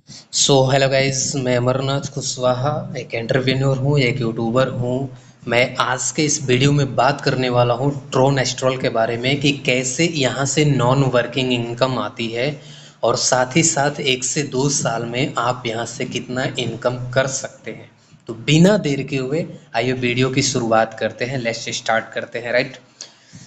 Hello guys, मैं अमरनाथ कुशवाहा एक entrepreneur हूँ, एक यूट्यूबर हूँ। मैं आज के इस वीडियो में बात करने वाला हूँ ट्रोन एस्ट्रोल के बारे में कि कैसे यहाँ से नॉन वर्किंग इनकम आती है और साथ ही साथ 1 से 2 साल में आप यहाँ से कितना इनकम कर सकते हैं। तो बिना देर के हुए आइए वीडियो की शुरुआत करते हैं। लेट्स स्टार्ट करते हैं। राइट,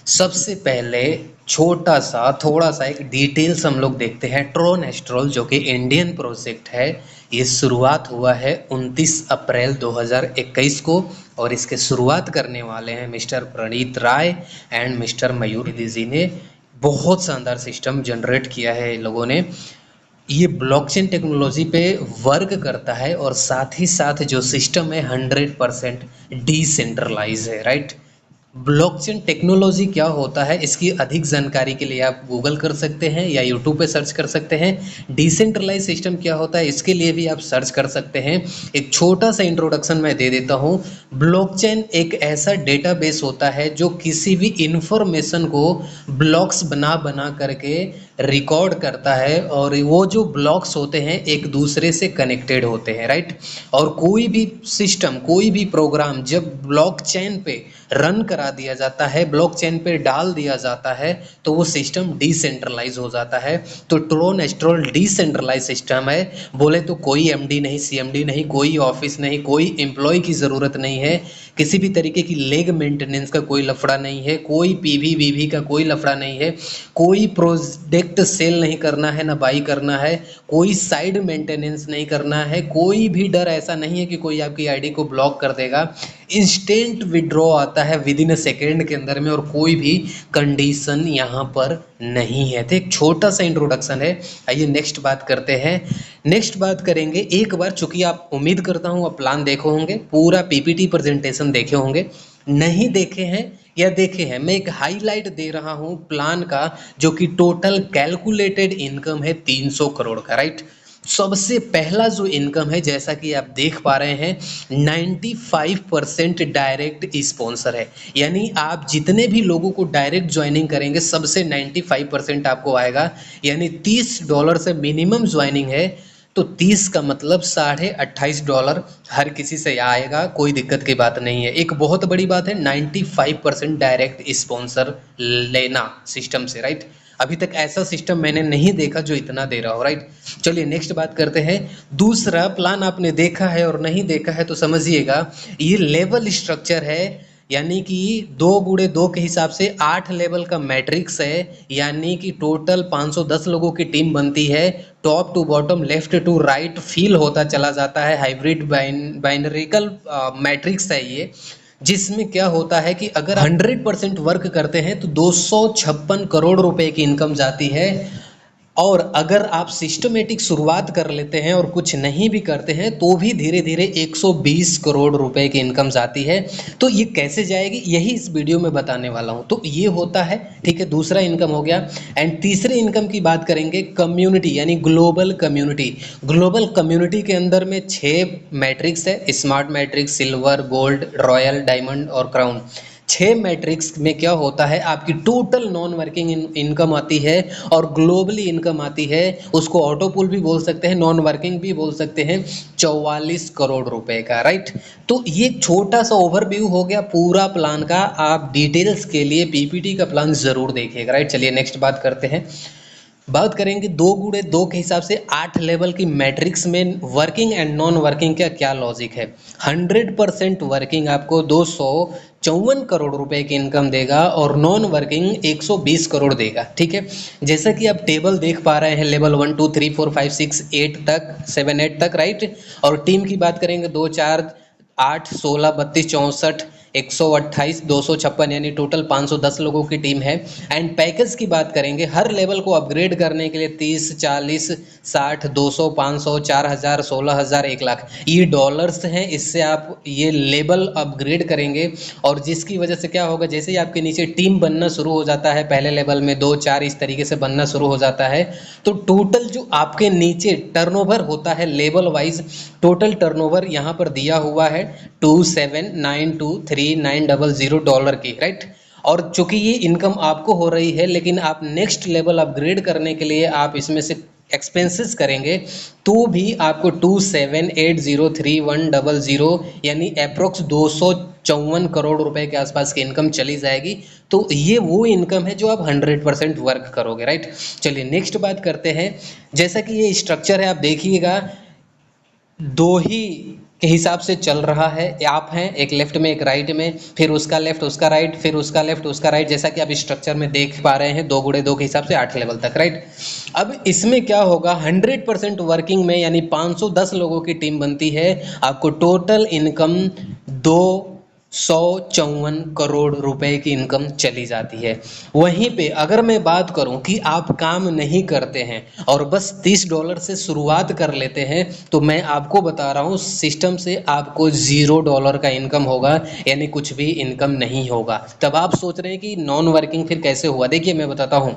सबसे पहले छोटा सा थोड़ा सा एक डिटेल्स हम लोग देखते हैं। ट्रोन एस्ट्रोल जो कि इंडियन प्रोजेक्ट है, ये शुरुआत हुआ है 29 अप्रैल 2021 को और इसके शुरुआत करने वाले हैं mister Praneet Rai and mister Mayur ji ने। बहुत शानदार सिस्टम जनरेट किया है इन लोगों ने। ये ब्लॉकचेन टेक्नोलॉजी पे वर्क करता है और साथ ही साथ जो सिस्टम है 100% डिसेंट्रलाइज है। राइट, ब्लॉकचेन टेक्नोलॉजी क्या होता है, इसकी अधिक जानकारी के लिए आप गूगल कर सकते हैं या यूट्यूब पे सर्च कर सकते हैं। डिसेंट्रलाइज सिस्टम क्या होता है, इसके लिए भी आप सर्च कर सकते हैं। एक छोटा सा इंट्रोडक्शन मैं दे देता हूँ। ब्लॉकचेन एक ऐसा डेटाबेस होता है जो किसी भी इंफॉर्मेशन को ब्लॉक्स बना बना करके रिकॉर्ड करता है और वो जो ब्लॉक्स होते हैं एक दूसरे से कनेक्टेड होते हैं। राइट, और कोई भी सिस्टम, कोई भी प्रोग्राम जब ब्लॉकचेन पे रन करा दिया जाता है, ब्लॉकचेन पे डाल दिया जाता है, तो वो सिस्टम डिसेंट्रलाइज हो जाता है। तो ट्रोन एस्ट्रोल डिसेंट्रलाइज सिस्टम है। बोले तो कोई एमडी नहीं, सीएमडी नहीं, कोई ऑफिस नहीं, कोई एम्प्लॉय की ज़रूरत नहीं है, किसी भी तरीके की लेग मेंटेनेंस का कोई लफड़ा नहीं है, कोई पीवी वीवी का कोई लफड़ा नहीं है, कोई प्रोडक्ट सेल नहीं करना है, ना बाई करना है, कोई साइड मेंटेनेंस नहीं करना है, कोई भी डर ऐसा नहीं है कि कोई आपकी आईडी को ब्लॉक कर देगा। इंस्टेंट विड्रॉ आता है विद इन अ सेकेंड के अंदर में और कोई भी कंडीशन यहाँ पर नहीं है। तो एक छोटा सा इंट्रोडक्शन है। आइए नेक्स्ट बात करते हैं। नेक्स्ट बात करेंगे, एक बार चूंकि आप, उम्मीद करता हूँ आप प्लान देखे होंगे, पूरा पीपीटी प्रेजेंटेशन देखे होंगे। नहीं देखे हैं या देखे हैं, मैं एक हाईलाइट दे रहा हूँ प्लान का, जो कि टोटल कैलकुलेटेड इनकम है 300 करोड़ का। राइट, सबसे पहला जो इनकम है, जैसा कि आप देख पा रहे हैं, 95% डायरेक्ट स्पॉन्सर है। यानी आप जितने भी लोगों को डायरेक्ट ज्वाइनिंग करेंगे सबसे 95% आपको आएगा। यानी $30 से मिनिमम ज्वाइनिंग है, तो 30 का मतलब $28.5 हर किसी से आएगा, कोई दिक्कत की बात नहीं है। एक बहुत बड़ी बात है 95% डायरेक्ट स्पॉन्सर लेना सिस्टम से। राइट, अभी तक ऐसा सिस्टम मैंने नहीं देखा जो इतना दे रहा हो। राइट, चलिए नेक्स्ट बात करते हैं। दूसरा प्लान आपने देखा है और नहीं देखा है तो समझिएगा, ये लेवल स्ट्रक्चर है। यानी कि 2 × 2 के हिसाब से 8 लेवल का मैट्रिक्स है। यानी कि टोटल 510 लोगों की टीम बनती है। Top to bottom, left to right fill होता चला जाता है। हाइब्रिड बाइनरिकल मैट्रिक्स है ये, जिसमें क्या होता है कि अगर 100% वर्क करते हैं तो 256 करोड़ रुपए की इनकम जाती है। और अगर आप सिस्टमेटिक शुरुआत कर लेते हैं और कुछ नहीं भी करते हैं तो भी धीरे धीरे 120 करोड़ रुपए की इनकम जाती है। तो ये कैसे जाएगी, यही इस वीडियो में बताने वाला हूं। तो ये होता है, ठीक है, दूसरा इनकम हो गया। एंड तीसरे इनकम की बात करेंगे, कम्युनिटी यानी ग्लोबल कम्युनिटी। ग्लोबल कम्युनिटी के अंदर में 6 मैट्रिक्स है, smart matrix, silver, gold, royal, diamond और क्राउन। 6 मैट्रिक्स में क्या होता है, आपकी टोटल नॉन वर्किंग इनकम आती है और ग्लोबली इनकम आती है। उसको ऑटो पुल भी बोल सकते हैं, नॉन वर्किंग भी बोल सकते हैं, 44 करोड़ रुपए का। राइट, तो ये छोटा सा ओवरव्यू हो गया पूरा प्लान का। आप डिटेल्स के लिए पीपीटी का प्लान जरूर देखिएगा। राइट, चलिए नेक्स्ट बात करते हैं। बात करेंगे 2 × 2 के हिसाब से 8 लेवल की मैट्रिक्स में वर्किंग एंड नॉन वर्किंग का क्या लॉजिक है। 100% वर्किंग आपको 254 करोड़ रुपए की इनकम देगा और नॉन वर्किंग 120 करोड़ देगा। ठीक है, जैसा कि आप टेबल देख पा रहे हैं, लेवल 1 2 3 4 5 6 8 तक, 7 8 तक। राइट, और टीम की बात करेंगे 2 4 8 16 32 64 128 256, यानी टोटल 510 लोगों की टीम है। एंड पैकेज की बात करेंगे, हर लेवल को अपग्रेड करने के लिए 30 40 60 200 500 4000 16000 1 लाख ये डॉलर्स हैं। इससे आप ये लेवल अपग्रेड करेंगे और जिसकी वजह से क्या होगा, जैसे ही आपके नीचे टीम बनना शुरू हो जाता है, पहले लेवल में 2 4 इस तरीके से बनना शुरू हो जाता है, तो टोटल जो आपके नीचे टर्नओवर होता है लेवल वाइज, टोटल टर्नओवर यहाँ पर दिया हुआ है $27923,900 की। राइट, और चूंकि ये इनकम आपको हो रही है, लेकिन आप नेक्स्ट लेवल अपग्रेड करने के लिए आप इसमें से एक्सपेंसेस करेंगे तो भी आपको 27803100 यानी अप्रोक्स 254 करोड़ रुपए के आसपास की इनकम चली जाएगी। तो ये वो इनकम है जो आप 100% वर्क करोगे, राइट। चलिए नेक्स्ट बात करते हैं। जैसा कि ये स्ट्रक्चर है, आप देखिएगा दो ही के हिसाब से चल रहा है। आप हैं एक लेफ्ट में एक राइट में, फिर उसका लेफ्ट उसका राइट, फिर उसका लेफ्ट उसका राइट, जैसा कि आप स्ट्रक्चर में देख पा रहे हैं 2 गुणे 2 के हिसाब से 8 लेवल तक, राइट। अब इसमें क्या होगा, 100% वर्किंग में यानी 510 लोगों की टीम बनती है, आपको टोटल इनकम 254 करोड़ रुपए की इनकम चली जाती है। वहीं पे अगर मैं बात करूं कि आप काम नहीं करते हैं और बस $30 से शुरुआत कर लेते हैं, तो मैं आपको बता रहा हूं सिस्टम से आपको $0 का इनकम होगा, यानी कुछ भी इनकम नहीं होगा। तब आप सोच रहे हैं कि नॉन वर्किंग फिर कैसे हुआ। देखिए मैं बताता हूं,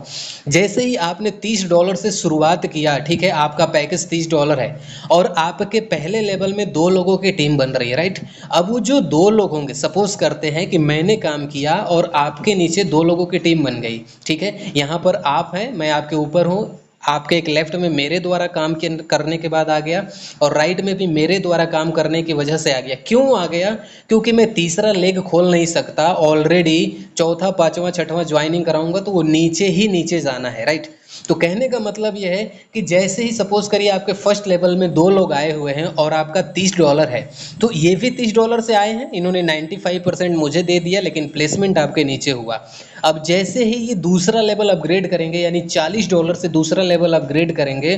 जैसे ही आपने $30 से शुरुआत किया, ठीक है, आपका पैकेज $30 है और आपके पहले लेवल में 2 लोगों की टीम बन रही है, राइट। अब वो जो 2 लोग होंगे, सपोज करते हैं कि मैंने काम किया और आपके नीचे 2 लोगों की टीम बन गई, ठीक है। यहाँ पर आप हैं, मैं आपके ऊपर हूँ, आपके एक लेफ्ट में मेरे द्वारा काम करने के बाद आ गया और राइट में भी मेरे द्वारा काम करने की वजह से आ गया। क्यों आ गया? क्योंकि मैं तीसरा लेग खोल नहीं सकता, ऑलरेडी चौथा पांचवा छठवां ज्वाइनिंग कराऊंगा तो वो नीचे ही नीचे जाना है, राइट। तो कहने का मतलब यह है कि जैसे ही सपोज करिए आपके फर्स्ट लेवल में 2 लोग आए हुए हैं और आपका $30 है, तो ये भी $30 से आए हैं, इन्होंने 95% मुझे दे दिया, लेकिन प्लेसमेंट आपके नीचे हुआ। अब जैसे ही ये दूसरा लेवल अपग्रेड करेंगे यानी $40 से दूसरा लेवल अपग्रेड करेंगे,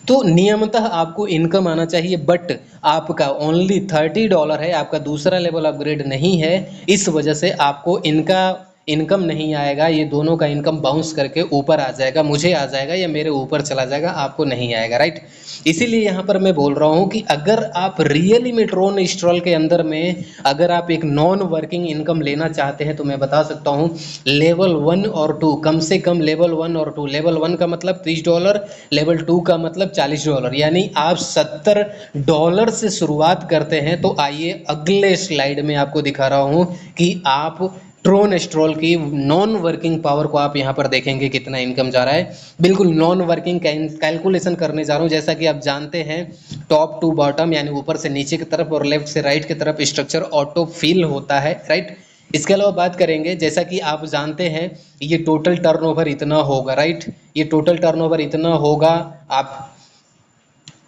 तो नियमतः आपको इनकम आना चाहिए, बट आपका ओनली $30 है, आपका दूसरा लेवल अपग्रेड नहीं है, इस वजह से आपको इनका इनकम नहीं आएगा। ये दोनों का इनकम बाउंस करके ऊपर आ जाएगा, मुझे आ जाएगा या मेरे ऊपर चला जाएगा, आपको नहीं आएगा, राइट। इसीलिए यहाँ पर मैं बोल रहा हूँ कि अगर आप रियली में ट्रोन स्ट्रॉल के अंदर में अगर आप एक नॉन वर्किंग इनकम लेना चाहते हैं, तो मैं बता सकता हूँ लेवल 1 और 2, कम से कम लेवल 1 और 2, लेवल 1 का मतलब $30, लेवल 2 का मतलब $40, यानी आप $70 से शुरुआत करते हैं। तो आइए अगले स्लाइड में आपको दिखा रहा हूँ कि आप ट्रोन स्ट्रॉल की नॉन वर्किंग पावर को आप यहाँ पर देखेंगे कितना इनकम जा रहा है। बिल्कुल नॉन वर्किंग कैलकुलेशन करने जा रहा हूँ। जैसा कि आप जानते हैं टॉप टू बॉटम यानी ऊपर से नीचे की तरफ और लेफ्ट से राइट की तरफ स्ट्रक्चर ऑटो फिल होता है, राइट। इसके अलावा बात करेंगे, जैसा कि आप जानते हैं ये टोटल टर्नओवर इतना होगा, राइट, ये टोटल टर्नओवर इतना होगा। आप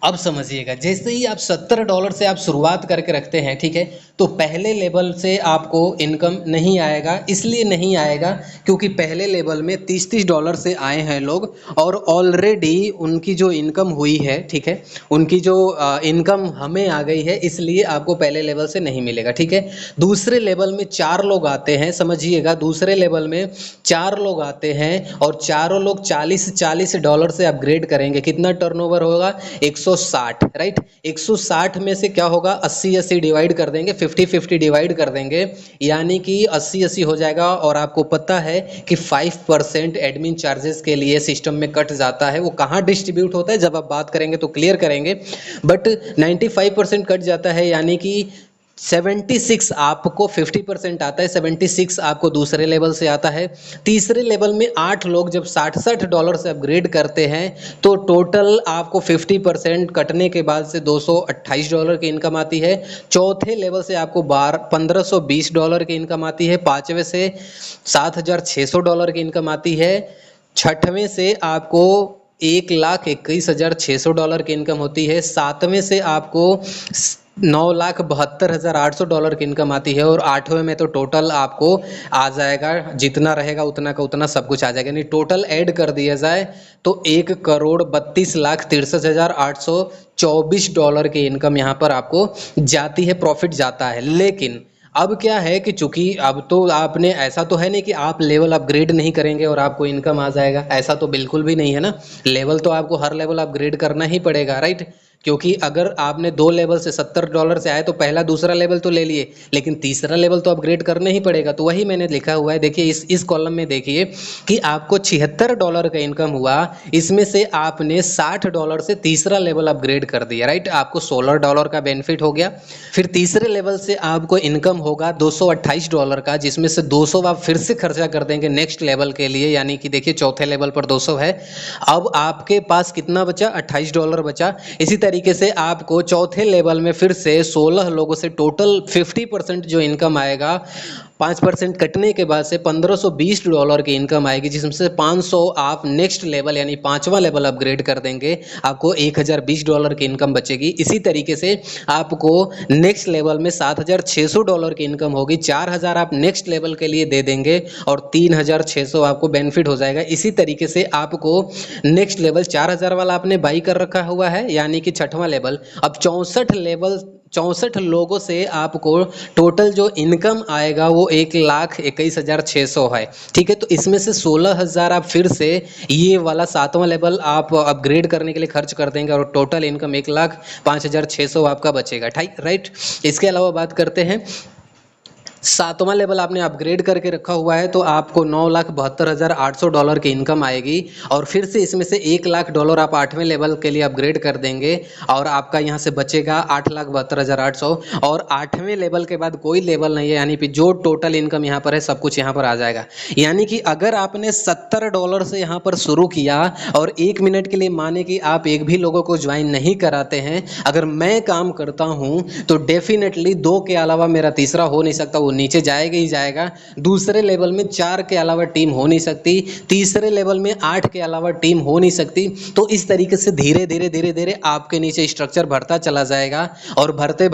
अब समझिएगा, जैसे ही आप $70 से आप शुरुआत करके रखते हैं, ठीक है, तो पहले लेवल से आपको इनकम नहीं आएगा। इसलिए नहीं आएगा क्योंकि पहले लेवल में $30 से आए हैं लोग और ऑलरेडी उनकी जो इनकम हुई है, ठीक है, उनकी जो इनकम हमें आ गई है, इसलिए आपको पहले लेवल से नहीं मिलेगा, ठीक है। दूसरे लेवल में 4 लोग आते हैं, समझिएगा, दूसरे लेवल में 4 लोग आते हैं और चारों लोग $40 से अपग्रेड करेंगे। कितना टर्नओवर होगा? 160, राइट। 160 में से क्या होगा, 80-80 डिवाइड कर देंगे, 50-50 डिवाइड कर देंगे, यानी कि 80-80 हो जाएगा। और आपको पता है कि 5% एडमिन चार्जेस के लिए सिस्टम में कट जाता है। वो कहाँ डिस्ट्रीब्यूट होता है जब आप बात करेंगे तो क्लियर करेंगे, बट 95% कट जाता है, यानी कि 76 आपको 50% आता है, 76 आपको दूसरे लेवल से आता है। तीसरे लेवल में 8 लोग जब $60 से अपग्रेड करते हैं तो टोटल आपको 50% कटने के बाद से $228 की इनकम आती है। चौथे लेवल से आपको $1520 की इनकम आती है। पाँचवें से $7600 की इनकम आती है। छठवें से आपको $1,21,600 की इनकम होती है। सातवें से आपको $9,72,800 की इनकम आती है और आठवें में तो टोटल आपको आ जाएगा, जितना रहेगा उतना का उतना सब कुछ आ जाएगा, यानी टोटल ऐड कर दिया जाए तो $1,32,63,824 की इनकम यहाँ पर आपको जाती है, प्रॉफिट जाता है। लेकिन अब क्या है कि चूंकि अब तो आपने, ऐसा तो है नहीं कि आप लेवल अपग्रेड नहीं करेंगे और आपको इनकम आ जाएगा, ऐसा तो बिल्कुल भी नहीं है ना। लेवल तो आपको हर लेवल अपग्रेड करना ही पड़ेगा, राइट। क्योंकि अगर आपने 2 लेवल से $70 से आए तो पहला दूसरा लेवल तो ले लिए, लेकिन तीसरा लेवल तो अपग्रेड करना ही पड़ेगा। तो वही मैंने लिखा हुआ है, देखिए इस कॉलम में देखिए कि आपको $76 का इनकम हुआ, इसमें से आपने $60 से तीसरा लेवल अपग्रेड कर दिया, राइट। आपको $16 का बेनिफिट हो गया। फिर तीसरे लेवल से आपको इनकम होगा $228 का, जिसमें से 200 आप फिर से खर्चा कर देंगे नेक्स्ट लेवल के लिए, यानी कि देखिए चौथे लेवल पर 200 है। अब आपके पास कितना बचा? $28 बचा। इसी तरीके से आपको चौथे लेवल में फिर से 16 लोगों से टोटल 50% जो इनकम आएगा, 5% कटने के बाद से $1520 की इनकम आएगी, जिसमें से 500 आप नेक्स्ट लेवल यानी 5वां लेवल अपग्रेड कर देंगे, आपको $1020 की इनकम बचेगी। इसी तरीके से आपको नेक्स्ट लेवल में $7600 की इनकम होगी, 4000 आप नेक्स्ट लेवल के लिए दे देंगे और 3600 आपको बेनिफिट हो जाएगा। इसी तरीके से आपको नेक्स्ट लेवल 4000 वाला आपने बाई कर रखा हुआ है, यानी कि 6वां लेवल। अब 64 लोगों से आपको टोटल जो इनकम आएगा वो 1,21,600 है, ठीक है। तो इसमें से 16,000 आप फिर से ये वाला 7वां लेवल आप अपग्रेड करने के लिए खर्च कर देंगे और टोटल इनकम 1,05,600 आपका बचेगा, ठीक, राइट। इसके अलावा बात करते हैं, 7वां लेवल आपने अपग्रेड करके रखा हुआ है तो आपको $9,72,800 की इनकम आएगी, और फिर से इसमें से $1,00,000 आप 8वें लेवल के लिए अपग्रेड कर देंगे और आपका यहाँ से बचेगा 8,72,800। और 8वें लेवल के बाद कोई लेवल नहीं है, यानी कि जो टोटल इनकम यहाँ पर है सब कुछ यहाँ पर आ जाएगा। यानी कि अगर आपने $70 से यहाँ पर शुरू किया और 1 मिनट के लिए माने कि आप एक भी लोगों को ज्वाइन नहीं कराते हैं, अगर मैं काम करता हूँ तो डेफिनेटली 2 के अलावा मेरा तीसरा हो नहीं सकता, वो नीचे जाएगा ही जाएगा। दूसरे लेवल में 4 के अलावा टीम हो नहीं सकती, तीसरे लेवल में 8 के अलावा टीम हो नहीं सकती। तो इस तरीके से धीरे धीरे आपके नीचे स्ट्रक्चर बढ़ता चला जाएगा और भरते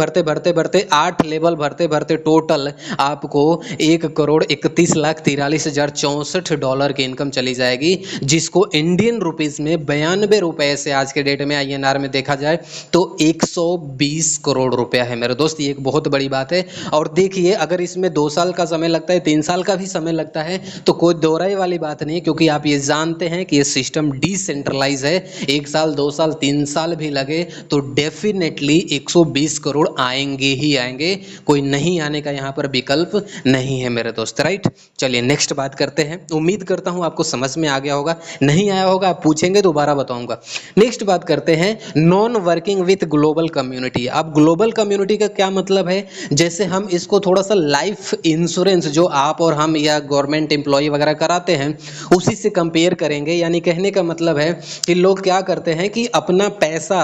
8 लेवल भरते टोटल आपको $1,31,43,064 की इनकम चली जाएगी, जिसको इंडियन रुपीस में 92 रुपए से आज के डेट में INR में देखा जाए तो 120 करोड़ रुपया है मेरे दोस्त। ये एक बहुत बड़ी बात है। और देखिए अगर इसमें 2 साल का समय लगता है, 3 साल का भी समय लगता है तो कोई दोहराई वाली बात नहीं, क्योंकि आप ये जानते हैं कि ये सिस्टम डिसेंट्रलाइज है। 1 साल 2 साल 3 साल भी लगे तो डेफिनेटली 120 करोड़ आएंगे ही आएंगे, कोई नहीं आने का यहाँ पर विकल्प नहीं है मेरे दोस्त, राइट। चलिए नेक्स्ट बात करते हैं। उम्मीद करता हूँ आपको समझ में आ गया होगा, नहीं आया होगा आप पूछेंगे दोबारा बताऊंगा। नेक्स्ट बात करते हैं non working with global community. अब ग्लोबल कम्युनिटी का क्या मतलब है? जैसे हम इसको थोड़ा सा लाइफ इंश्योरेंस जो आप और हम या गवर्नमेंट एम्प्लॉय वगैरह कराते हैं उसी से कंपेयर करेंगे। यानी कहने का मतलब है कि लोग क्या करते हैं कि अपना पैसा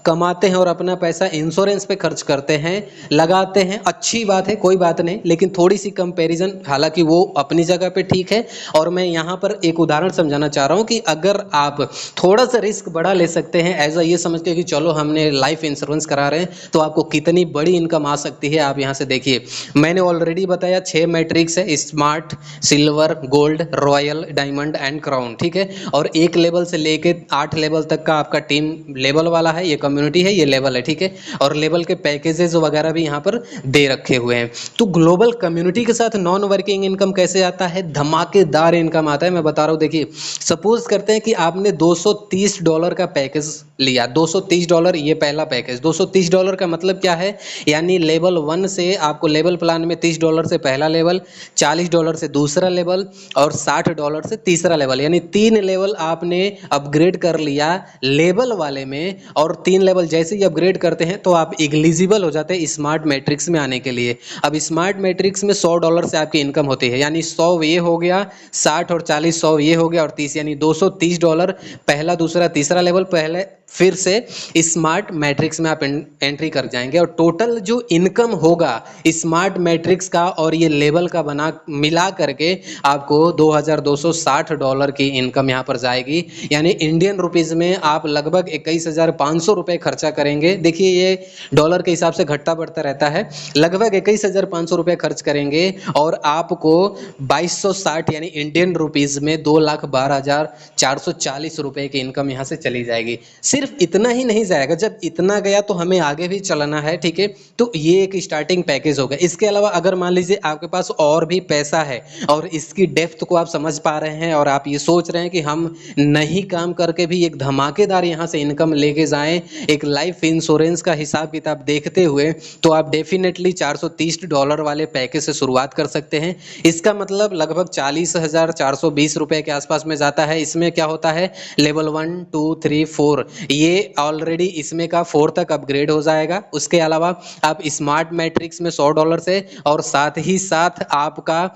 कमाते हैं और अपना पैसा इंश्योरेंस पे खर्च करते हैं, लगाते हैं। अच्छी बात है, कोई बात नहीं, लेकिन थोड़ी सी कंपैरिजन, हालांकि वो अपनी जगह पे ठीक है। और मैं यहाँ पर एक उदाहरण समझाना चाह रहा हूँ कि अगर आप थोड़ा सा रिस्क बड़ा ले सकते हैं एज ये समझ के कि चलो हमने लाइफ इंश्योरेंस करा रहे हैं तो आपको कितनी बड़ी इनकम आ सकती है। आप यहाँ से देखिए, मैंने ऑलरेडी बताया 6 मैट्रिक्स है, smart, silver, gold, royal, diamond and crown, ठीक है। और 1 लेवल से लेके 8 लेवल तक का आपका टीम लेवल वाला है, ये कम्युनिटी है, ये लेवल है, ठीक है। और लेवल के पैकेजेस वगैरह भी यहाँ पर दे रखे हुए हैं। तो ग्लोबल कम्युनिटी के साथ नॉन वर्किंग इनकम कैसे आता है? धमाकेदार इनकम आता है, मैं बता रहा हूँ। देखिए सपोज करते हैं कि आपने $230 का पैकेज लिया, $230 ये पहला पैकेज। $230 का मतलब क्या है? यानी लेवल 1 से आपको लेवल प्लान में $30 से पहला लेवल, $40 से दूसरा लेवल और $60 से तीसरा लेवल, यानी 3 लेवल आपने अपग्रेड कर लिया लेवल वाले में। और 3 लेवल जैसे ही अपग्रेड करते हैं तो आप एलिजिबल हो जाते हैं स्मार्ट मैट्रिक्स में आने के लिए। अब स्मार्ट मैट्रिक्स में $100 से आपकी इनकम होती है, यानी 100 ये हो गया, 60 और 40, 100 ये हो गया और 30, यानी $230 पहला दूसरा तीसरा लेवल। पहले फिर से स्मार्ट मैट्रिक्स में आप एंट्री कर जाएंगे और टोटल जो इनकम होगा स्मार्ट मैट्रिक्स का और ये लेवल का बना मिला करके आपको $2,260 की इनकम यहाँ पर जाएगी। यानी इंडियन रुपीस में आप लगभग 21,500 रुपये खर्चा करेंगे। देखिए ये डॉलर के हिसाब से घटता बढ़ता रहता है, लगभग 21,500 रुपये खर्च करेंगे और आपको 2260 यानी इंडियन रुपीस में 2,12,440 रुपये की इनकम यहाँ से चली जाएगी। सिर्फ इतना ही नहीं जाएगा, जब इतना गया तो हमें आगे भी चलना है, ठीक है। तो ये एक स्टार्टिंग पैकेज होगा। इसके अलावा अगर मान लीजिए आपके पास और भी पैसा है और इसकी डेप्थ को आप समझ पा रहे हैं और आप ये सोच रहे हैं कि हम नहीं काम करके भी एक धमाकेदार यहाँ से इनकम लेके जाएं, एक लाइफ इंश्योरेंस का हिसाब किताब देखते हुए, तो आप डेफिनेटली $430 वाले पैकेज से शुरुआत कर सकते हैं। इसका मतलब लगभग 40,420 रुपए के आसपास में जाता है। इसमें क्या होता है, लेवल 1 2 3 4 ये ऑलरेडी इसमें का 4 तक अपग्रेड हो जाएगा। उसके अलावा आप स्मार्ट मैट्रिक्स में $100 से, और साथ ही साथ आपका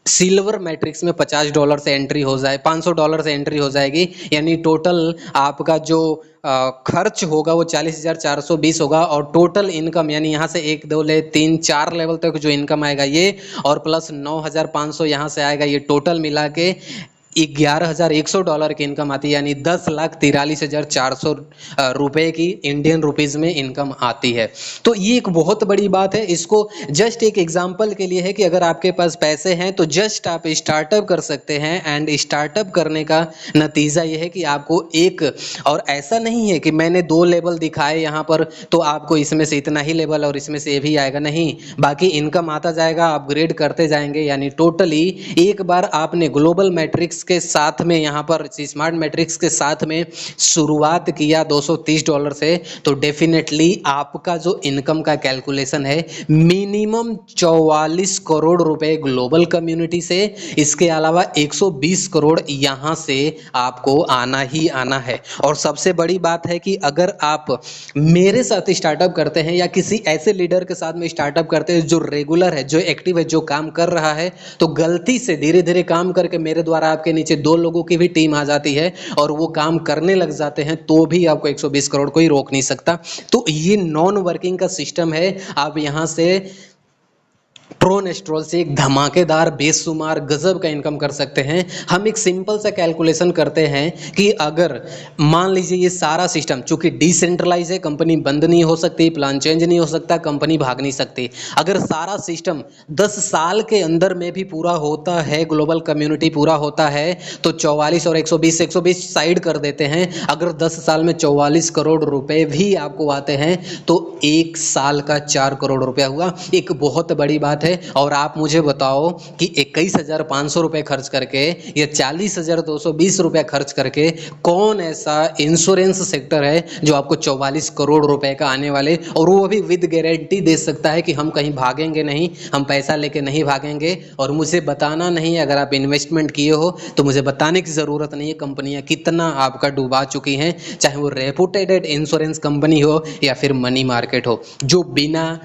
सिल्वर मैट्रिक्स में $50 से एंट्री हो जाए, $500 से एंट्री हो जाएगी। यानी टोटल आपका जो खर्च होगा वो 40,420 होगा, और टोटल इनकम यानी यहाँ से 1 2 3 4 लेवल तक जो इनकम आएगा ये, और प्लस 9,500 यहाँ से आएगा, ये टोटल मिला के $11,100 की इनकम आती है। यानी 10,43,400 रुपए की इंडियन रुपीज़ में इनकम आती है। तो ये एक बहुत बड़ी बात है। इसको जस्ट एक एग्जांपल के लिए है कि अगर आपके पास पैसे हैं तो जस्ट आप स्टार्टअप कर सकते हैं, एंड स्टार्टअप करने का नतीजा ये है कि आपको एक, और ऐसा नहीं है कि मैंने 2 लेवल दिखाए यहाँ पर तो आपको इसमें से इतना ही लेवल और इसमें से ये भी आएगा, नहीं, बाकी इनकम आता जाएगा, अपग्रेड करते जाएंगे। यानी टोटली एक बार आपने ग्लोबल मैट्रिक्स के साथ में, यहाँ पर स्मार्ट मैट्रिक्स के साथ में शुरुआत किया $230 से, तो डेफिनेटली आपका जो इनकम का कैलकुलेशन है मिनिमम 44 करोड़ रुपए ग्लोबल कम्युनिटी से, इसके अलावा 120 करोड़ यहाँ से आपको आना ही आना है। और सबसे बड़ी बात है कि अगर आप मेरे साथ स्टार्टअप करते हैं या किसी ऐसे लीडर के साथ में स्टार्टअप करते हैं जो रेगुलर है, जो एक्टिव है, जो काम कर रहा है, तो गलती से धीरे धीरे काम करके मेरे द्वारा आपके नीचे 2 लोगों की भी टीम आ जाती है और वो काम करने लग जाते हैं, तो भी आपको 120 करोड़ कोई रोक नहीं सकता। तो ये नॉन वर्किंग का सिस्टम है। आप यहाँ से ट्रोनेस्ट्रॉल से एक धमाकेदार बेशुमार गजब का इनकम कर सकते हैं। हम एक सिंपल सा कैलकुलेशन करते हैं कि अगर मान लीजिए ये सारा सिस्टम, चूंकि डिसेंट्रलाइज है, कंपनी बंद नहीं हो सकती, प्लान चेंज नहीं हो सकता, कंपनी भाग नहीं सकती, अगर सारा सिस्टम 10 साल के अंदर में भी पूरा होता है, ग्लोबल कम्युनिटी पूरा होता है, तो 44 और 120 साइड कर देते हैं, अगर 10 साल में 44 करोड़ रुपए भी आपको आते हैं तो 1 साल का 4 करोड़ रुपया हुआ। एक बहुत बड़ी बात है। और आप मुझे बताओ कि 21,500 रुपए खर्च करके या 40,220 रुपए खर्च करके कौन ऐसा इंश्योरेंस सेक्टर है जो आपको 44 करोड़ रुपए का आने वाले, और वो भी विद गारंटी दे सकता है कि हम कहीं भागेंगे नहीं, हम पैसा लेके नहीं भागेंगे। और मुझे बताना नहीं है, अगर आप इन्वेस्टमेंट किए हो तो मुझे बताने की ज़रूरत नहीं है कंपनियां कितना आपका डुबा चुकी हैं, चाहे वो रेपुटेड इंश्योरेंस कंपनी हो या फिर मनी मार्केट हो, जो बिना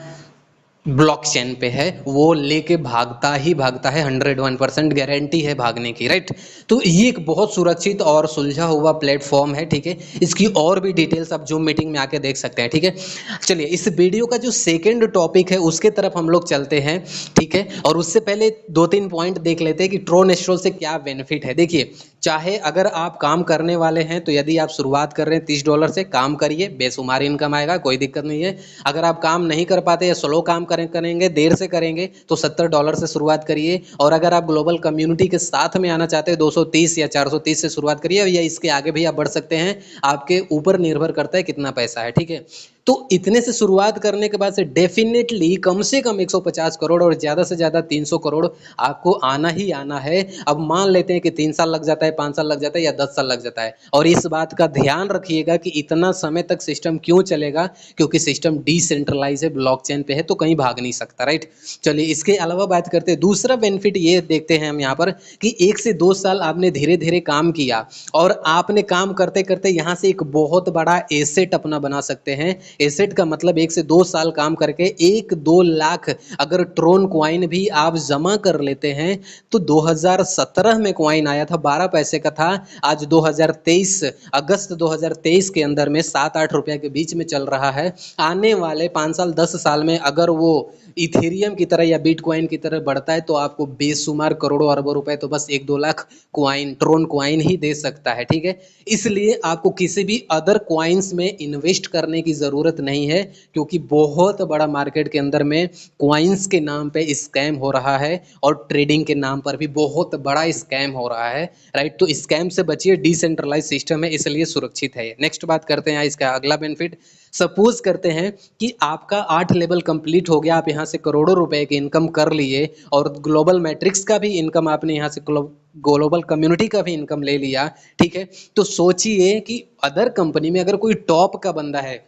ब्लॉकचेन पे है वो लेके भागता ही भागता है, 101% गारंटी है भागने की, राइट। तो ये एक बहुत सुरक्षित और सुलझा हुआ प्लेटफॉर्म है, ठीक है। इसकी और भी डिटेल्स आप जूम मीटिंग में आके देख सकते हैं, ठीक है। चलिए इस वीडियो का जो सेकंड टॉपिक है उसके तरफ हम लोग चलते हैं, ठीक है। और उससे पहले 2-3 पॉइंट देख लेते हैं कि ट्रोनेस्ट्रॉल से क्या बेनिफिट है। देखिए, चाहे अगर आप काम करने वाले हैं तो यदि आप शुरुआत कर रहे हैं $30 से, काम करिए, बेशुमार इनकम आएगा, कोई दिक्कत नहीं है। अगर आप काम नहीं कर पाते या स्लो काम करेंगे, देर से करेंगे, तो $70 से शुरुआत करिए। और अगर आप ग्लोबल कम्युनिटी के साथ में आना चाहते हैं 230 या 430 से शुरुआत करिए, या इसके आगे भी आप बढ़ सकते हैं, आपके ऊपर निर्भर करता है कितना पैसा है, ठीक है। तो इतने से शुरुआत करने के बाद से डेफिनेटली कम से कम 150 करोड़ और ज़्यादा से ज़्यादा 300 करोड़ आपको आना ही आना है। अब मान लेते हैं कि 3 साल लग जाता है, 5 साल लग जाता है या 10 साल लग जाता है, और इस बात का ध्यान रखिएगा कि इतना समय तक सिस्टम क्यों चलेगा, क्योंकि सिस्टम डिसेंट्रलाइज है, ब्लॉकचेन पे है, तो कहीं भाग नहीं सकता, राइट। चलिए इसके अलावा बात करते हैं, दूसरा बेनिफिट ये देखते हैं हम यहाँ पर कि 1 से 2 साल आपने धीरे धीरे काम किया और आपने काम करते करते यहाँ से एक बहुत बड़ा एसेट अपना बना सकते हैं। एसेट का मतलब 1 से 2 साल काम करके 1-2 लाख अगर ट्रोन क्वाइन भी आप जमा कर लेते हैं, तो 2017 में क्वाइन आया था, 12 पैसे का था, आज 2023 अगस्त 2023 के अंदर में 7-8 रुपए के बीच में चल रहा है। आने वाले 5 साल 10 साल में अगर वो इथेरियम की तरह या बिटकॉइन की तरह बढ़ता है तो आपको बेशुमार करोड़ों अरबों रुपए तो बस 1-2 लाख क्वाइन, ट्रोन क्वाइन ही दे सकता है, ठीक है। इसलिए आपको किसी भी अदर क्वाइंस में इन्वेस्ट करने की जरूरत ज़रूरत नहीं है, क्योंकि बहुत बड़ा मार्केट के अंदर में कॉइन्स के नाम पे स्कैम हो रहा है और ट्रेडिंग के नाम पर भी बहुत बड़ा स्कैम हो रहा है, राइट। तो स्कैम से बचिए, डिसेंट्रलाइज सिस्टम है इसलिए सुरक्षित है। नेक्स्ट बात करते हैं इसका अगला बेनिफिट। सपोज करते हैं कि आपका 8 लेवल कंप्लीट हो गया, आप यहाँ से करोड़ों रुपए की इनकम कर लिए और ग्लोबल मैट्रिक्स का भी इनकम आपने यहाँ से ग्लोबल कम्युनिटी का भी इनकम ले लिया, ठीक है। तो सोचिए कि अदर कंपनी में अगर कोई टॉप का बंदा है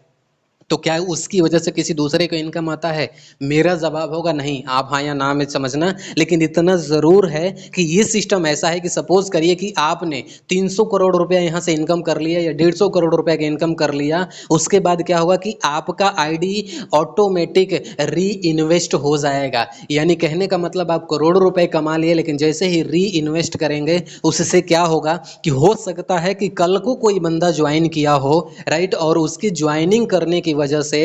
तो क्या उसकी वजह से किसी दूसरे को इनकम आता है? मेरा जवाब होगा नहीं। आप हाँ या ना में समझना, लेकिन इतना ज़रूर है कि ये सिस्टम ऐसा है कि सपोज करिए कि आपने 300 करोड़ रुपया यहाँ से इनकम कर लिया या 150 करोड़ रुपया का इनकम कर लिया, उसके बाद क्या होगा कि आपका आईडी ऑटोमेटिक री इन्वेस्ट हो जाएगा। यानी कहने का मतलब आप करोड़ों रुपए कमा लिए, लेकिन जैसे ही री इन्वेस्ट करेंगे उससे क्या होगा कि हो सकता है कि कल को कोई बंदा ज्वाइन किया हो, राइट, और उसकी ज्वाइनिंग करने की वजह से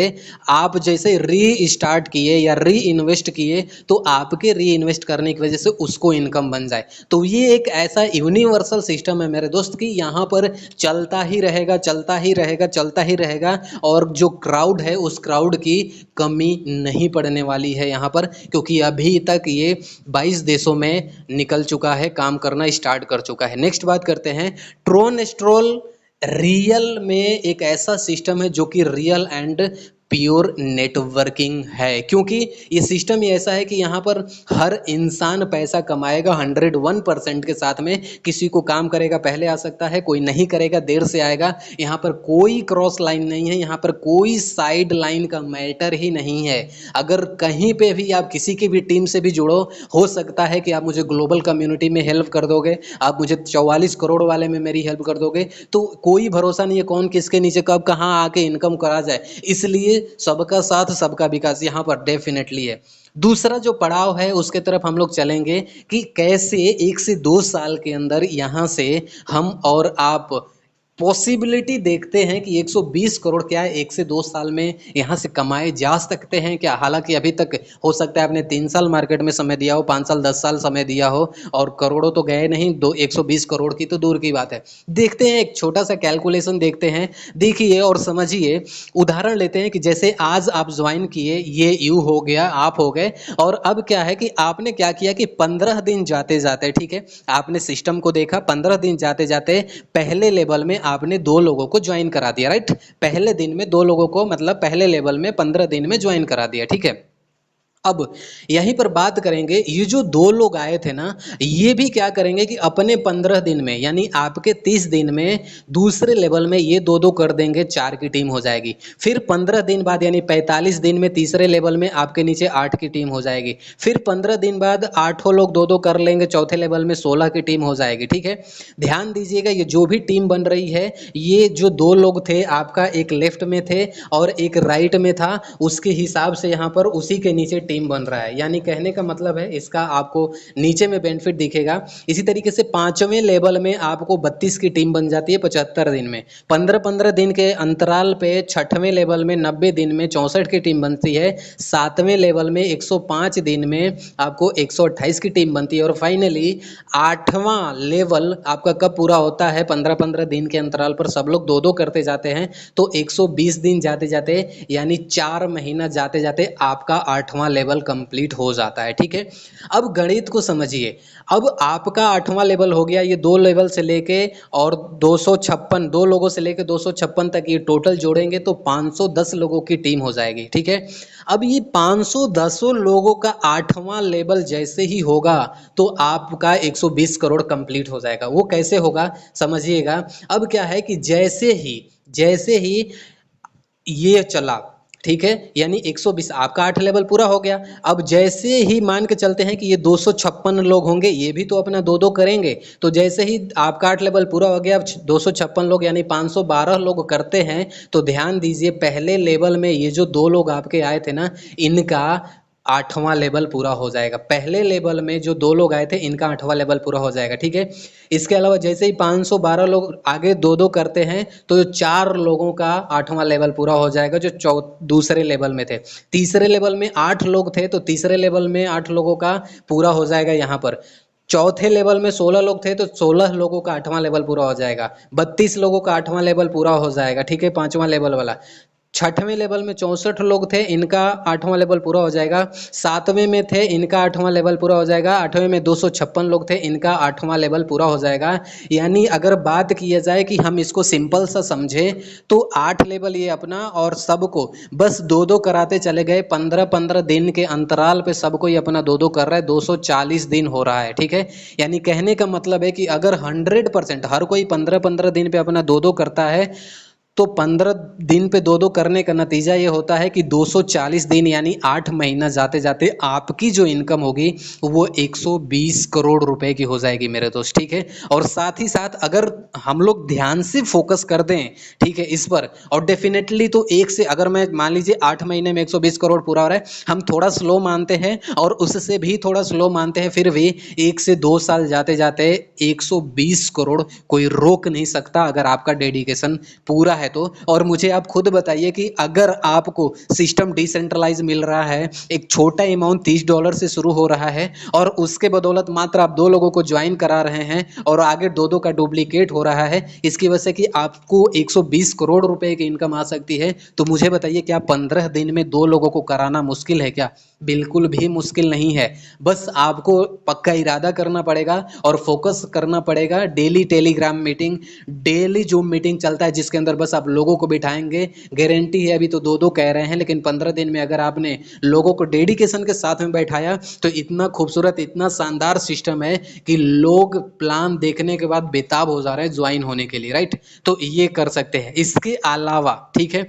आप जैसे री स्टार्ट किए या री इन्वेस्ट किए तो आपके री इन्वेस्ट करने की वजह से उसको इनकम बन जाए। तो ये एक ऐसा यूनिवर्सल सिस्टम है मेरे दोस्त कि यहाँ पर चलता ही रहेगा, चलता ही रहेगा, चलता ही रहेगा, और जो क्राउड है उस क्राउड की कमी नहीं पड़ने वाली है यहाँ पर, क्योंकि अभी तक ये 22 देशों में निकल चुका है, काम करना स्टार्ट कर चुका है। नेक्स्ट बात करते हैं, ट्रोन एस्ट्रोल रियल में एक ऐसा सिस्टम है जो कि रियल एंड प्योर नेटवर्किंग है, क्योंकि ये सिस्टम ही ऐसा है कि यहाँ पर हर इंसान पैसा कमाएगा 101% के साथ में। किसी को काम करेगा पहले आ सकता है, कोई नहीं करेगा देर से आएगा। यहाँ पर कोई क्रॉस लाइन नहीं है, यहाँ पर कोई साइड लाइन का मैटर ही नहीं है। अगर कहीं पे भी आप किसी की भी टीम से भी जुड़ो, हो सकता है कि आप मुझे ग्लोबल कम्युनिटी में हेल्प कर दोगे, आप मुझे 44 करोड़ वाले में मेरी हेल्प कर दोगे, तो कोई भरोसा नहीं है कौन किसके नीचे कब कहाँ आके इनकम करा जाए। इसलिए सबका साथ सबका विकास यहाँ पर डेफिनेटली है। दूसरा जो पड़ाव है उसके तरफ हम लोग चलेंगे कि कैसे 1 से 2 साल के अंदर यहाँ से हम और आप पॉसिबिलिटी देखते हैं कि 120 करोड़ क्या है 1 से 2 साल में यहाँ से कमाए जा सकते हैं क्या। हालांकि अभी तक हो सकता है आपने 3 साल मार्केट में समय दिया हो, 5 साल 10 साल समय दिया हो और करोड़ों तो गए नहीं, 120 करोड़ की तो दूर की बात है। देखते हैं, एक छोटा सा कैलकुलेशन देखते हैं, देखिए और समझिए। उदाहरण लेते हैं कि जैसे आज आप ज्वाइन किए, ये यू हो गया, आप हो गए, और अब क्या है कि आपने क्या किया कि 15 दिन जाते जाते, ठीक है, आपने सिस्टम को देखा, 15 दिन जाते जाते पहले लेवल में आपने 2 लोगों को ज्वाइन करा दिया, राइट। पहले दिन में 2 लोगों को, मतलब पहले लेवल में 15 दिन में ज्वाइन करा दिया, ठीक है। अब यहीं पर बात करेंगे, ये जो 2 लोग आए थे ना, ये भी क्या करेंगे कि अपने 15 दिन में, यानी आपके 30 दिन में दूसरे लेवल में ये 2-2 कर देंगे, 4 की टीम हो जाएगी। फिर 15 दिन बाद यानी 45 दिन में तीसरे लेवल में आपके नीचे 8 की टीम हो जाएगी। फिर 15 दिन बाद 8 लोग 2-2 कर लेंगे, चौथे लेवल में 16 की टीम हो जाएगी, ठीक है। ध्यान दीजिएगा, ये जो भी टीम बन रही है, ये जो 2 लोग थे, आपका एक लेफ्ट में थे और एक राइट में था, उसके हिसाब से यहाँ पर उसी के नीचे टीम बन रहा है। यानी कहने का मतलब है, इसका आपको नीचे में बेनिफिट दिखेगा। इसी तरीके से 5वें लेवल में आपको 32 की टीम बन जाती है 75 दिन में। 15-15 दिन के अंतराल पे 6वें लेवल में 90 दिन में 64 की टीम बनती है। 7वें लेवल में 105 दिन में आपको 128 की टीम बनती है। और फाइनली 8वां लेवल आपका कब पूरा होता है? 15-15 दिन के अंतराल पर सब लोग 2-2 करते जाते हैं, तो 120 दिन जाते जाते, यानी 4 महीना जाते जाते आपका 8वां लेवल कंप्लीट हो जाता है, ठीक है। अब गणित को समझिए, अब आपका 8वां लेवल हो गया, ये 2 लेवल से लेके और 256, 2 लोगों से लेके 256 तक, ये टोटल जोड़ेंगे तो 510 लोगों की टीम हो जाएगी, ठीक है। अब ये 510 लोगों का 8वां लेवल जैसे ही होगा तो आपका 120 करोड़ कंप्लीट हो जाएगा। वो कैसे होगा समझिएगा। अब क्या है कि जैसे ही ये चला, ठीक है, यानी 120, आपका 8 लेवल पूरा हो गया। अब जैसे ही मान के चलते हैं कि ये 256 लोग होंगे, ये भी तो अपना 2-2 करेंगे, तो जैसे ही आपका 8 लेवल पूरा हो गया, अब 256 लोग यानी 512 लोग करते हैं, तो ध्यान दीजिए पहले लेवल में ये जो 2 लोग आपके आए थे ना, इनका 8वां लेवल पूरा हो जाएगा। पहले लेवल में जो 2 लोग आए थे, इनका 8वां लेवल पूरा हो जाएगा, ठीक है। इसके अलावा जैसे ही 512 लोग आगे 2-2 करते हैं, तो 4 लोगों का 8वां लेवल पूरा हो जाएगा जो दूसरे लेवल में थे। तीसरे लेवल में 8 लोग थे, तो तीसरे लेवल में 8 लोगों का पूरा हो जाएगा यहाँ पर। चौथे लेवल में 16 लोग थे, तो 16 लोगों का 8वां लेवल पूरा हो जाएगा। 32 लोगों का 8वां लेवल पूरा हो जाएगा, ठीक है, 5वां लेवल वाला। छठवें लेवल में 64 लोग थे, इनका 8वां लेवल पूरा हो जाएगा। सातवें में थे, इनका 8वां लेवल पूरा हो जाएगा। 8वें में 256 लोग थे, इनका 8वां लेवल पूरा हो जाएगा। यानी अगर बात किया जाए कि हम इसको सिंपल सा समझे तो 8 लेवल ये अपना, और सबको बस 2-2 कराते चले गए। 15-15 दिन के अंतराल पे सबको ये अपना 2-2 कर रहा है। 240 दिन हो रहा है, ठीक है। यानी कहने का मतलब है कि अगर 100% हर कोई 15-15 दिन पे अपना 2-2 करता है तो 15 दिन पे 2-2 करने का नतीजा ये होता है कि 240 दिन यानी 8 महीना जाते जाते आपकी जो इनकम होगी वो 120 करोड़ रुपए की हो जाएगी मेरे दोस्त, ठीक है। और साथ ही साथ अगर हम लोग ध्यान से फोकस कर दें, ठीक है, इस पर, और डेफिनेटली तो एक से, अगर मैं मान लीजिए 8 महीने में 120 करोड़ पूरा हो रहा है, हम थोड़ा स्लो मानते हैं और उससे भी थोड़ा स्लो मानते हैं, फिर भी 1 से 2 साल जाते जाते 120 करोड़ कोई रोक नहीं सकता अगर आपका डेडिकेशन पूरा है तो। और मुझे आप खुद बताइए कि अगर आपको सिस्टम डिसेंट्रलाइज मिल रहा है, एक छोटा अमाउंट $30 से शुरू हो रहा है, और उसके बदौलत मात्र आप 2 लोगों को ज्वाइन करा रहे हैं और आगे 2-2 का डुप्लीकेट हो रहा है, इसकी वजह से कि आपको 120 करोड़ रुपए की इनकम आ सकती है, तो मुझे बताइए क्या 15 दिन में 2 लोगों को कराना मुश्किल है क्या? बिल्कुल भी मुश्किल नहीं है। बस आपको पक्का इरादा करना पड़ेगा और फोकस करना पड़ेगा। Daily Telegram meeting, daily zoom meeting चलता है जिसके अंदर बस आप लोगों को बिठाएंगे। गारंटी है, अभी तो 2-2 कह रहे हैं, लेकिन 15 दिन में अगर आपने लोगों को डेडिकेशन के साथ में बैठाया तो इतना खूबसूरत, इतना शानदार सिस्टम है कि लोग प्लान देखने के बाद बेताब हो जा रहे हैं ज्वाइन होने के लिए, राइट। तो ये कर सकते हैं। इसके अलावा, ठीक है,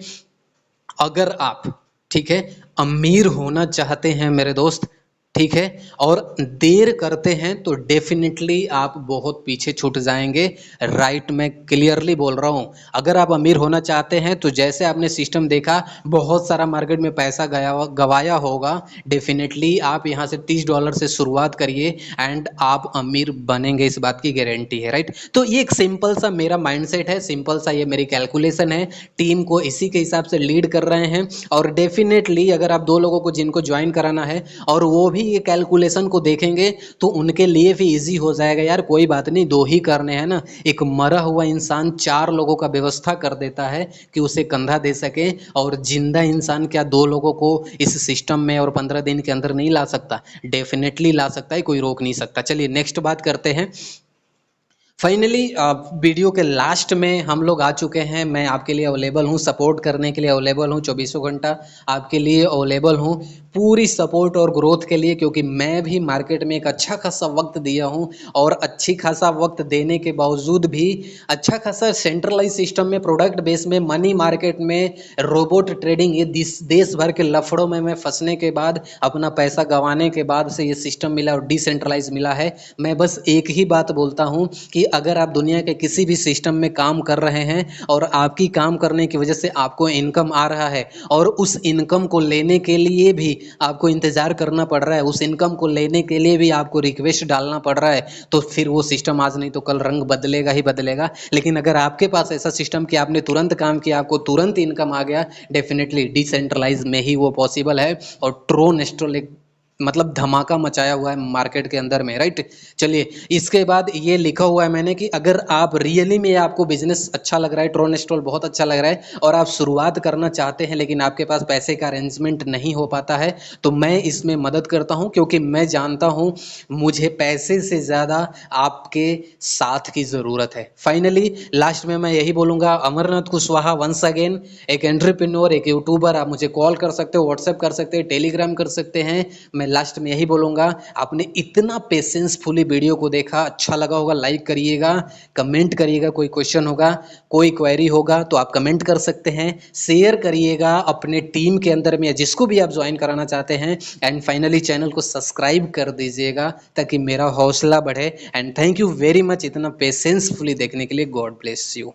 अगर आप, ठीक है, अमीर होना चाहते हैं मेरे दोस्त, ठीक है, और देर करते हैं तो डेफिनेटली आप बहुत पीछे छूट जाएंगे, राइट। मैं क्लियरली बोल रहा हूं, अगर आप अमीर होना चाहते हैं तो जैसे आपने सिस्टम देखा, बहुत सारा मार्केट में पैसा गवाया होगा, डेफिनेटली आप यहां से $30 से शुरुआत करिए एंड आप अमीर बनेंगे, इस बात की गारंटी है, राइट। तो ये एक सिंपल सा मेरा माइंडसेट है, सिंपल सा ये मेरी कैलकुलेशन है। टीम को इसी के हिसाब से लीड कर रहे हैं, और डेफिनेटली अगर आप 2 लोगों को जिनको ज्वाइन कराना है और वो भी ये कैलकुलेशन को देखेंगे तो उनके लिए भी इजी हो जाएगा। यार कोई बात नहीं, 2 ही करने हैं ना। एक मरा हुआ इंसान 4 लोगों का व्यवस्था कर देता है कि उसे कंधा दे सके, और जिंदा इंसान क्या 2 लोगों को इस सिस्टम में और 15 दिन के अंदर नहीं ला सकता? डेफिनेटली ला सकता है, कोई रोक नहीं सकता। चलिए नेक्स्ट बात करते हैं। फाइनली वीडियो के लास्ट में हम लोग आ चुके हैं। मैं आपके लिए अवेलेबल हूँ, सपोर्ट करने के लिए अवेलेबल हूँ, 24 घंटा आपके लिए अवेलेबल हूँ, पूरी सपोर्ट और ग्रोथ के लिए, क्योंकि मैं भी मार्केट में एक अच्छा खासा वक्त दिया हूँ, और अच्छी खासा वक्त देने के बावजूद भी अच्छा खासा सेंट्रलाइज सिस्टम में, प्रोडक्ट बेस में, मनी मार्केट में, रोबोट ट्रेडिंग, ये देश भर के लफड़ों में मैं फंसने के बाद, अपना पैसा गंवाने के बाद से ये सिस्टम मिला और डिसेंट्रलाइज मिला है। मैं बस एक ही बात बोलता हूँ कि अगर आप दुनिया के किसी भी सिस्टम में काम कर रहे हैं और आपकी काम करने की वजह से आपको इनकम आ रहा है, और उस इनकम को लेने के लिए भी आपको इंतजार करना पड़ रहा है, उस इनकम को लेने के लिए भी आपको रिक्वेस्ट डालना पड़ रहा है, तो फिर वो सिस्टम आज नहीं तो कल रंग बदलेगा ही बदलेगा। लेकिन अगर आपके पास ऐसा सिस्टम कि आपने तुरंत काम किया, आपको तुरंत इनकम आ गया, डेफिनेटली डिसेंट्रलाइज में ही वो पॉसिबल है। और ट्रोन एस्ट्रोल एक मतलब धमाका मचाया हुआ है मार्केट के अंदर में, राइट। चलिए इसके बाद ये लिखा हुआ है मैंने कि अगर आप रियली में आपको बिजनेस अच्छा लग रहा है, ट्रोन एस्ट्रोल बहुत अच्छा लग रहा है, और आप शुरुआत करना चाहते हैं लेकिन आपके पास पैसे का अरेंजमेंट नहीं हो पाता है, तो मैं इसमें मदद करता हूं, क्योंकि मैं जानता हूं मुझे पैसे से ज़्यादा आपके साथ की ज़रूरत है। फाइनली लास्ट में मैं यही बोलूँगा, अमरनाथ कुशवाहा वंस अगेन, एक एंटरप्रेन्योर, एक यूट्यूबर। आप मुझे कॉल कर सकते हो, व्हाट्सएप कर सकते हैं, टेलीग्राम कर सकते हैं। मैं लास्ट में यही बोलूँगा, आपने इतना पेशेंसफुली वीडियो को देखा, अच्छा लगा होगा लाइक करिएगा, कमेंट करिएगा, कोई क्वेश्चन होगा, कोई क्वेरी होगा तो आप कमेंट कर सकते हैं, शेयर करिएगा अपने टीम के अंदर में, जिसको भी आप ज्वाइन कराना चाहते हैं, एंड फाइनली चैनल को सब्सक्राइब कर दीजिएगा ताकि मेरा हौसला बढ़े। And thank you very much इतना पेशेंसफुली देखने के लिए। God bless you.